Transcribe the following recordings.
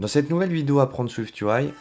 Dans cette nouvelle vidéo Apprendre SwiftUI,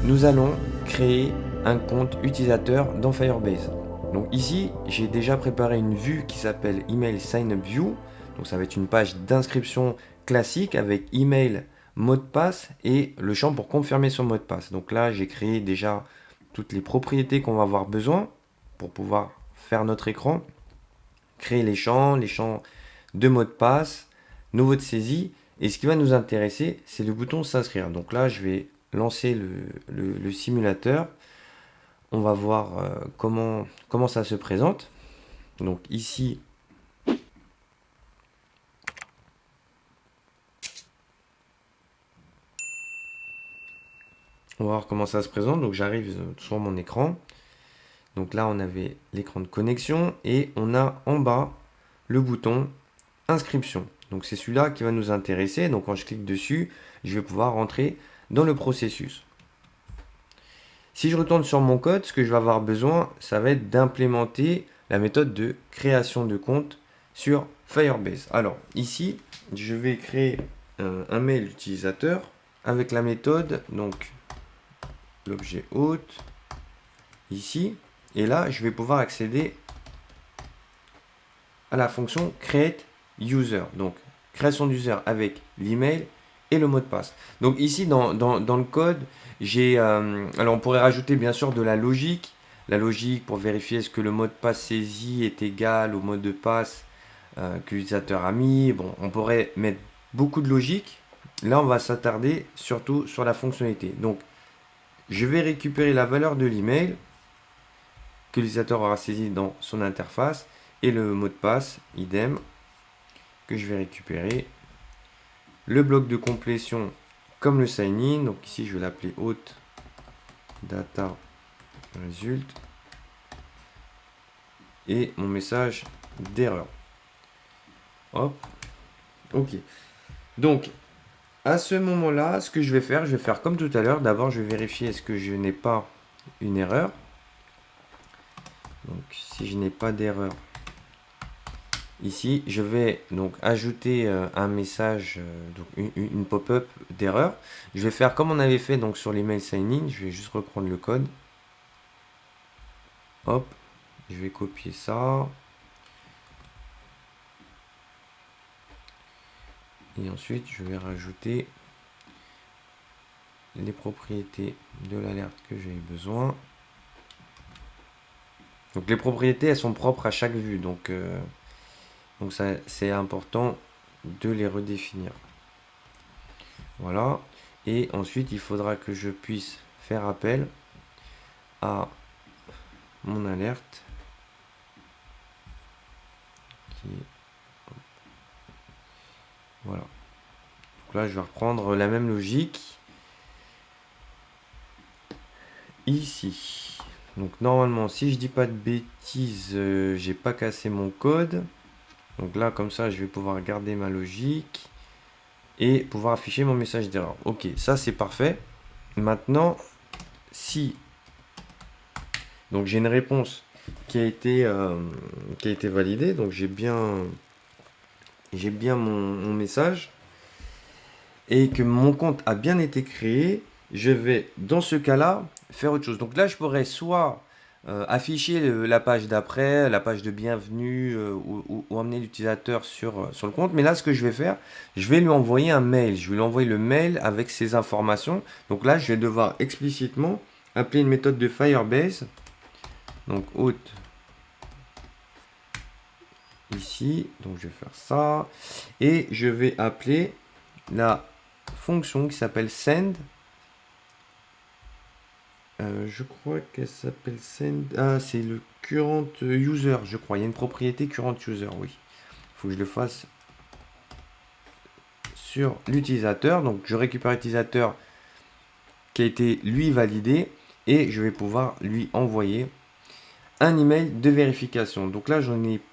nous allons créer un compte utilisateur dans Firebase. Donc ici, j'ai déjà préparé une vue qui s'appelle Email Sign Up View. Donc ça va être une page d'inscription classique avec email, mot de passe et le champ pour confirmer son mot de passe. Donc là, j'ai créé déjà toutes les propriétés qu'on va avoir besoin pour pouvoir faire notre écran, créer les champs de mot de passe, nouveau de saisie. Et ce qui va nous intéresser, c'est le bouton s'inscrire. Donc là, je vais lancer le simulateur. On va voir comment ça se présente. Donc ici, on va voir comment ça se présente. Donc j'arrive sur mon écran. Donc là, on avait l'écran de connexion et on a en bas le bouton inscription. Donc c'est celui-là qui va nous intéresser. Donc quand je clique dessus, je vais pouvoir rentrer dans le processus. Si je retourne sur mon code, ce que je vais avoir besoin, ça va être d'implémenter la méthode de création de compte sur Firebase. Alors ici, je vais créer un mail utilisateur avec la méthode, donc l'objet hôte, ici. Et là, je vais pouvoir accéder à la fonction create user. Donc création d'user avec l'email et le mot de passe. Donc ici dans le code, j'ai alors on pourrait rajouter bien sûr de la logique pour vérifier est-ce que le mot de passe saisi est égal au mot de passe que l'utilisateur a mis. Bon, on pourrait mettre beaucoup de logique. Là, on va s'attarder surtout sur la fonctionnalité. Donc, je vais récupérer la valeur de l'email que l'utilisateur aura saisi dans son interface et le mot de passe, idem, que je vais récupérer. Le bloc de complétion comme le sign-in. Donc ici, je vais l'appeler hôte data result. Et mon message d'erreur. Hop. OK. Donc, à ce moment-là, ce que je vais faire comme tout à l'heure. D'abord, je vais vérifier est-ce que je n'ai pas une erreur. Donc, si je n'ai pas d'erreur, ici, je vais donc ajouter un message, donc une pop-up d'erreur. Je vais faire comme on avait fait donc sur l'email sign-in. Je vais juste reprendre le code. Hop, je vais copier ça. Et ensuite, je vais rajouter les propriétés de l'alerte que j'ai besoin. Donc les propriétés, elles sont propres à chaque vue. Donc ça, c'est important de les redéfinir. Voilà. Et ensuite, il faudra que je puisse faire appel à mon alerte. Voilà. Donc là, je vais reprendre la même logique. Ici. Donc normalement, si je dis pas de bêtises, j'ai pas cassé mon code. Donc là, comme ça, je vais pouvoir garder ma logique et pouvoir afficher mon message d'erreur. Ok, ça c'est parfait. Maintenant, si donc j'ai une réponse qui a été validée, donc j'ai bien mon message et que mon compte a bien été créé, je vais dans ce cas-là faire autre chose. Donc là, je pourrais soit afficher la page d'après, la page de bienvenue ou emmener l'utilisateur sur le compte. Mais là, ce que je vais faire, je vais lui envoyer un mail. Je vais lui envoyer le mail avec ces informations. Donc là, je vais devoir explicitement appeler une méthode de Firebase. Donc hôte ici. Donc je vais faire ça. Et je vais appeler la fonction qui s'appelle send. Je crois qu'elle s'appelle send. Ah, c'est le current user, je crois. Il y a une propriété current user, oui. Il faut que je le fasse sur l'utilisateur. Donc, je récupère l'utilisateur qui a été lui validé et je vais pouvoir lui envoyer un email de vérification. Donc là,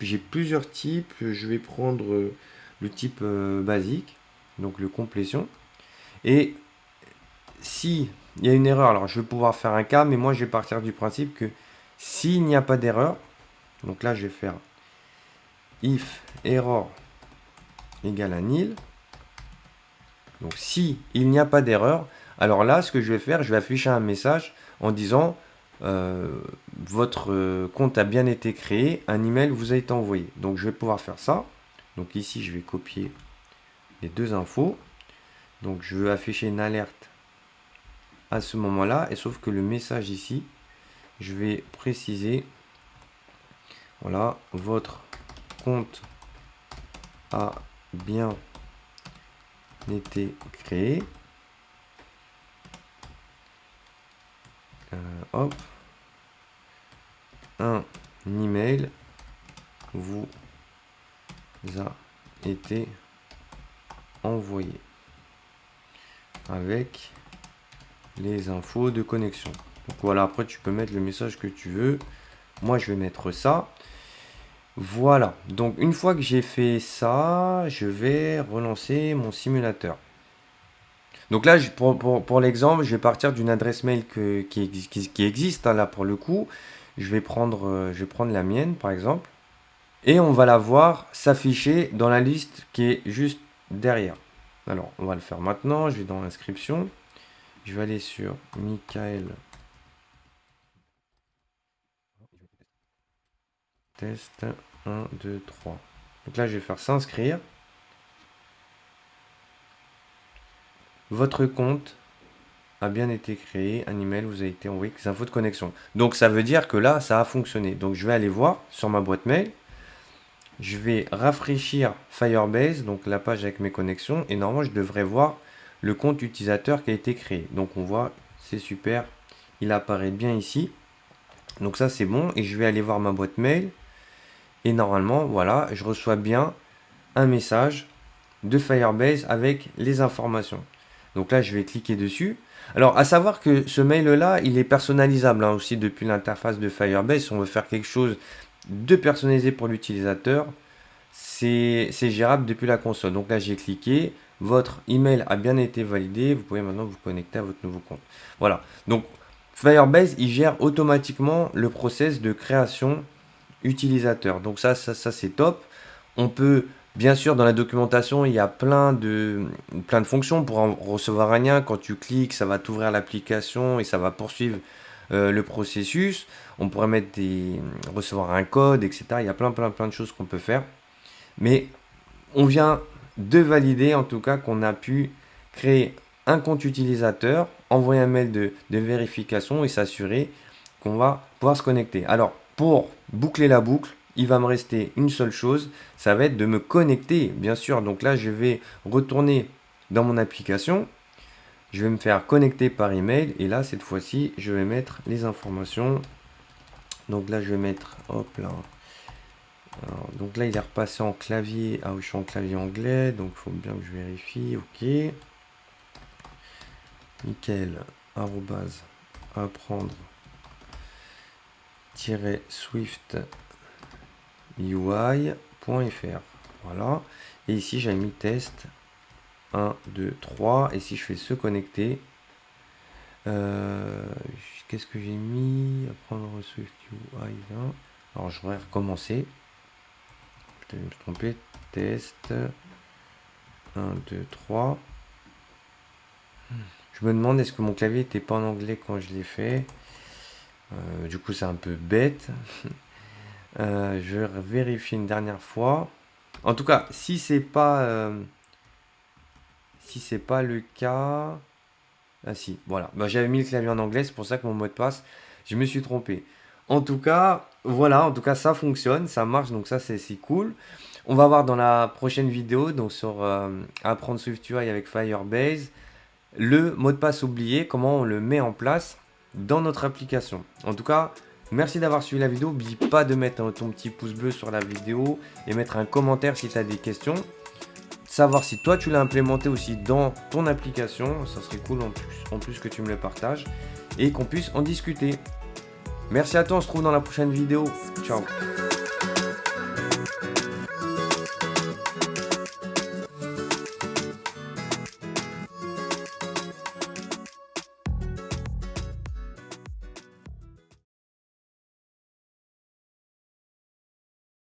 j'ai plusieurs types. Je vais prendre le type basique, donc le complétion. Et si il y a une erreur, alors je vais pouvoir faire un cas, mais moi je vais partir du principe que s'il n'y a pas d'erreur, donc là je vais faire if error égale à nil. Donc si il n'y a pas d'erreur, alors là, ce que je vais faire, je vais afficher un message en disant votre compte a bien été créé, un email vous a été envoyé. Donc je vais pouvoir faire ça. Donc ici, je vais copier les deux infos. Donc je veux afficher une alerte à ce moment-là, et sauf que le message ici, je vais préciser, voilà, votre compte a bien été créé. Hop, un email vous a été envoyé avec les infos de connexion. Donc voilà, après tu peux mettre le message que tu veux. Moi je vais mettre ça. Voilà, donc une fois que j'ai fait ça, je vais relancer mon simulateur. Donc là, pour l'exemple, je vais partir d'une adresse mail qui existe, hein, là pour le coup. Je vais prendre la mienne par exemple. Et on va la voir s'afficher dans la liste qui est juste derrière. Alors, on va le faire maintenant. Je vais dans l'inscription. Je vais aller sur Michael. Test 1, 2, 3. Donc là, je vais faire s'inscrire. Votre compte a bien été créé. Un email vous a été envoyé avec les infos de connexion. Donc ça veut dire que là, ça a fonctionné. Donc je vais aller voir sur ma boîte mail. Je vais rafraîchir Firebase, donc la page avec mes connexions. Et normalement, je devrais voir le compte utilisateur qui a été créé. Donc on voit, c'est super. Il apparaît bien ici. Donc ça, c'est bon. Et je vais aller voir ma boîte mail. Et normalement, voilà, je reçois bien un message de Firebase avec les informations. Donc là, je vais cliquer dessus. Alors, à savoir que ce mail-là, il est personnalisable hein, aussi depuis l'interface de Firebase. Si on veut faire quelque chose de personnalisé pour l'utilisateur, c'est gérable depuis la console. Donc là, j'ai cliqué. Votre email a bien été validé. Vous pouvez maintenant vous connecter à votre nouveau compte. Voilà. Donc, Firebase, il gère automatiquement le process de création utilisateur. Donc ça c'est top. On peut, bien sûr, dans la documentation, il y a plein de fonctions pour en recevoir un lien. Quand tu cliques, ça va t'ouvrir l'application et ça va poursuivre le processus. On pourrait mettre recevoir un code, etc. Il y a plein de choses qu'on peut faire. Mais on vient de valider, en tout cas, qu'on a pu créer un compte utilisateur, envoyer un mail de vérification et s'assurer qu'on va pouvoir se connecter. Alors, pour boucler la boucle, il va me rester une seule chose, ça va être de me connecter, bien sûr. Donc là, je vais retourner dans mon application, je vais me faire connecter par email, et là, cette fois-ci, je vais mettre les informations. Donc là, je vais mettre, hop là. Alors, donc là, il est repassé en clavier. Ah oui, je suis en clavier anglais, donc il faut bien que je vérifie. Ok. Michael, arrobase, apprendre, swift UI.fr. Voilà. Et ici, j'ai mis test 1, 2, 3. Et si je fais se connecter, qu'est-ce que j'ai mis? Apprendre Swift UI. Là. Alors, je vais recommencer. Je vais me tromper. Test 1, 2, 3. Je me demande est-ce que mon clavier n'était pas en anglais quand je l'ai fait. Du coup, c'est un peu bête. Je vais vérifier une dernière fois. En tout cas, si c'est pas le cas, ah si, voilà. Bah, j'avais mis le clavier en anglais, c'est pour ça que mon mot de passe, je me suis trompé. En tout cas, voilà. En tout cas, ça fonctionne, ça marche, donc ça c'est cool. On va voir dans la prochaine vidéo, donc sur apprendre SwiftUI avec Firebase, le mot de passe oublié, comment on le met en place dans notre application. En tout cas, merci d'avoir suivi la vidéo. N'oublie pas de mettre ton petit pouce bleu sur la vidéo et mettre un commentaire si tu as des questions. Savoir si toi tu l'as implémenté aussi dans ton application, ça serait cool en plus que tu me le partages et qu'on puisse en discuter. Merci à toi, on se retrouve dans la prochaine vidéo. Ciao.